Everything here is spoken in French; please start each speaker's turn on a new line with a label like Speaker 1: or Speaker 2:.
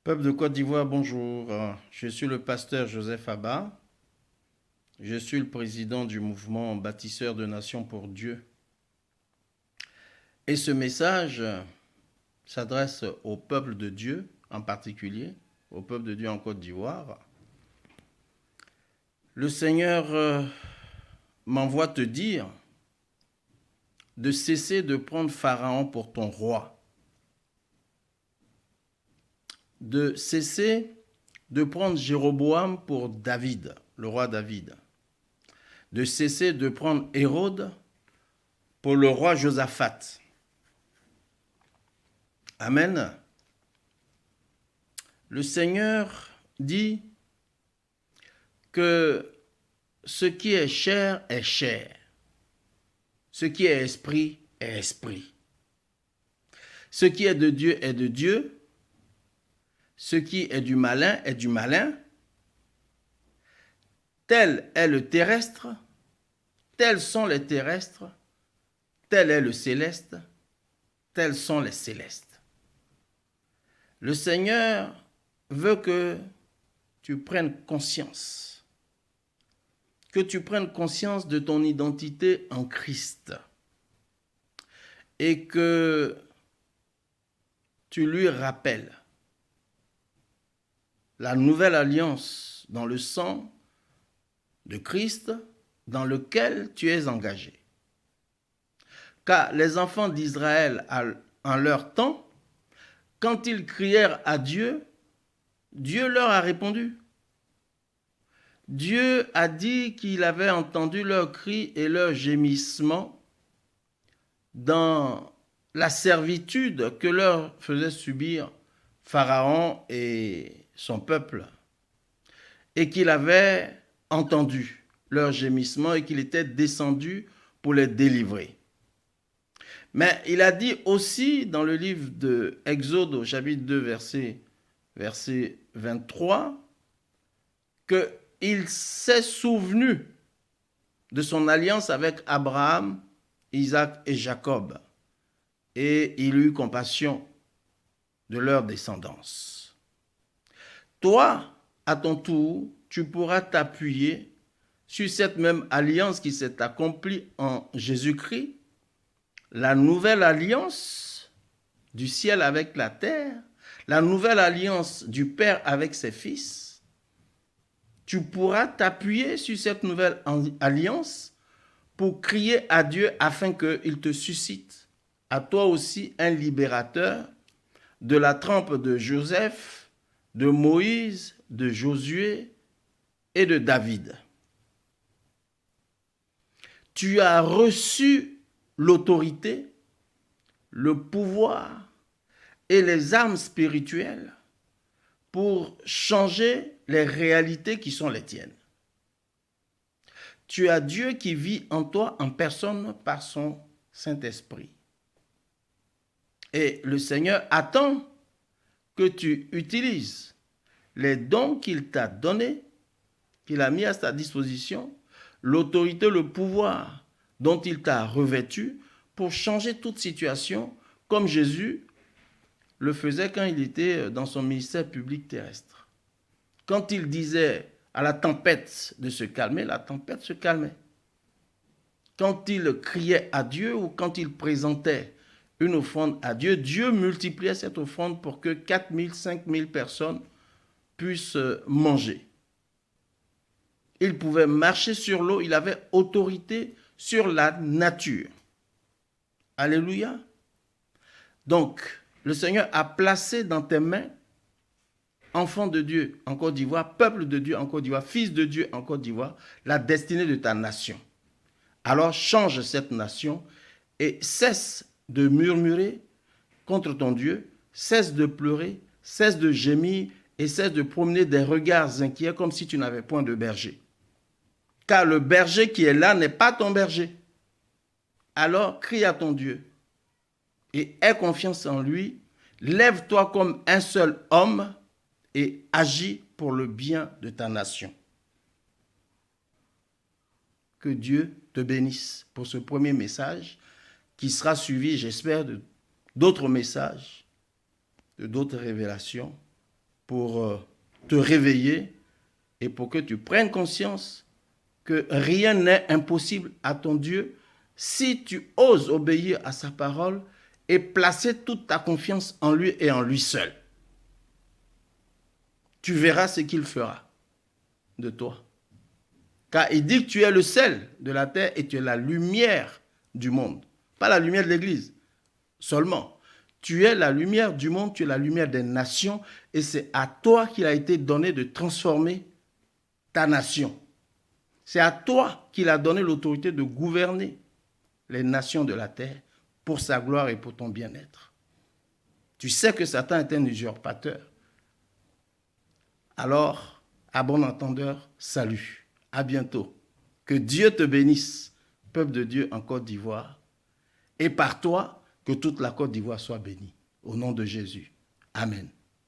Speaker 1: Peuple de Côte d'Ivoire, bonjour. Je suis le pasteur Joseph Abba. Je suis le président du mouvement Bâtisseurs de Nations pour Dieu. Et ce message s'adresse au peuple de Dieu en particulier, au peuple de Dieu en Côte d'Ivoire. Le Seigneur m'envoie te dire de cesser de prendre Pharaon pour ton roi, de cesser de prendre Jéroboam pour David, le roi David, de cesser de prendre Hérode pour le roi Josaphat. Amen. Le Seigneur dit que ce qui est chair est chair, ce qui est esprit est esprit. Ce qui est de Dieu est de Dieu, ce qui est du malin est du malin. Tel est le terrestre, tels sont les terrestres, tel est le céleste, tels sont les célestes. Le Seigneur veut que tu prennes conscience, de ton identité en Christ et que tu lui rappelles la nouvelle alliance dans le sang de Christ dans lequel tu es engagé. Car les enfants d'Israël, en leur temps, quand ils crièrent à Dieu, Dieu leur a répondu. Dieu a dit qu'il avait entendu leurs cris et leurs gémissements dans la servitude que leur faisait subir Pharaon et son peuple, et qu'il avait entendu leurs gémissements et qu'il était descendu pour les délivrer. Mais il a dit aussi dans le livre de Exode au chapitre 2 verset 23 qu'il s'est souvenu de son alliance avec Abraham, Isaac et Jacob et il eut compassion de leur descendance. Toi, à ton tour, tu pourras t'appuyer sur cette même alliance qui s'est accomplie en Jésus-Christ, la nouvelle alliance du ciel avec la terre, la nouvelle alliance du Père avec ses fils. Tu pourras t'appuyer sur cette nouvelle alliance pour crier à Dieu afin qu'il te suscite, à toi aussi, un libérateur de la trempe de Joseph, de Moïse, de Josué et de David. Tu as reçu l'autorité, le pouvoir et les armes spirituelles pour changer les réalités qui sont les tiennes. Tu as Dieu qui vit en toi en personne par son Saint-Esprit. Et le Seigneur attend que tu utilises les dons qu'il t'a donnés, qu'il a mis à ta disposition, l'autorité, le pouvoir dont il t'a revêtu pour changer toute situation comme Jésus le faisait quand il était dans son ministère public terrestre. Quand il disait à la tempête de se calmer, la tempête se calmait. Quand il criait à Dieu ou quand il présentait une offrande à Dieu, Dieu multipliait cette offrande pour que 4 000, 5 000 personnes puissent manger. Il pouvait marcher sur l'eau, il avait autorité sur la nature. Alléluia. Donc, le Seigneur a placé dans tes mains, enfant de Dieu en Côte d'Ivoire, peuple de Dieu en Côte d'Ivoire, fils de Dieu en Côte d'Ivoire, la destinée de ta nation. Alors change cette nation et cesse de murmurer contre ton Dieu, cesse de pleurer, cesse de gémir et cesse de promener des regards inquiets comme si tu n'avais point de berger. Car le berger qui est là n'est pas ton berger. Alors crie à ton Dieu et aie confiance en lui, lève-toi comme un seul homme et agis pour le bien de ta nation. Que Dieu te bénisse pour ce premier message qui sera suivi, j'espère, d'autres messages, d'autres révélations pour te réveiller et pour que tu prennes conscience que rien n'est impossible à ton Dieu si tu oses obéir à sa parole et placer toute ta confiance en lui et en lui seul. Tu verras ce qu'il fera de toi. Car il dit que tu es le sel de la terre et tu es la lumière du monde. Pas la lumière de l'Église seulement. Tu es la lumière du monde, tu es la lumière des nations et c'est à toi qu'il a été donné de transformer ta nation. C'est à toi qu'il a donné l'autorité de gouverner les nations de la terre pour sa gloire et pour ton bien-être. Tu sais que Satan est un usurpateur. Alors, à bon entendeur, salut. À bientôt. Que Dieu te bénisse, peuple de Dieu en Côte d'Ivoire. Et par toi, que toute la Côte d'Ivoire soit bénie. Au nom de Jésus. Amen.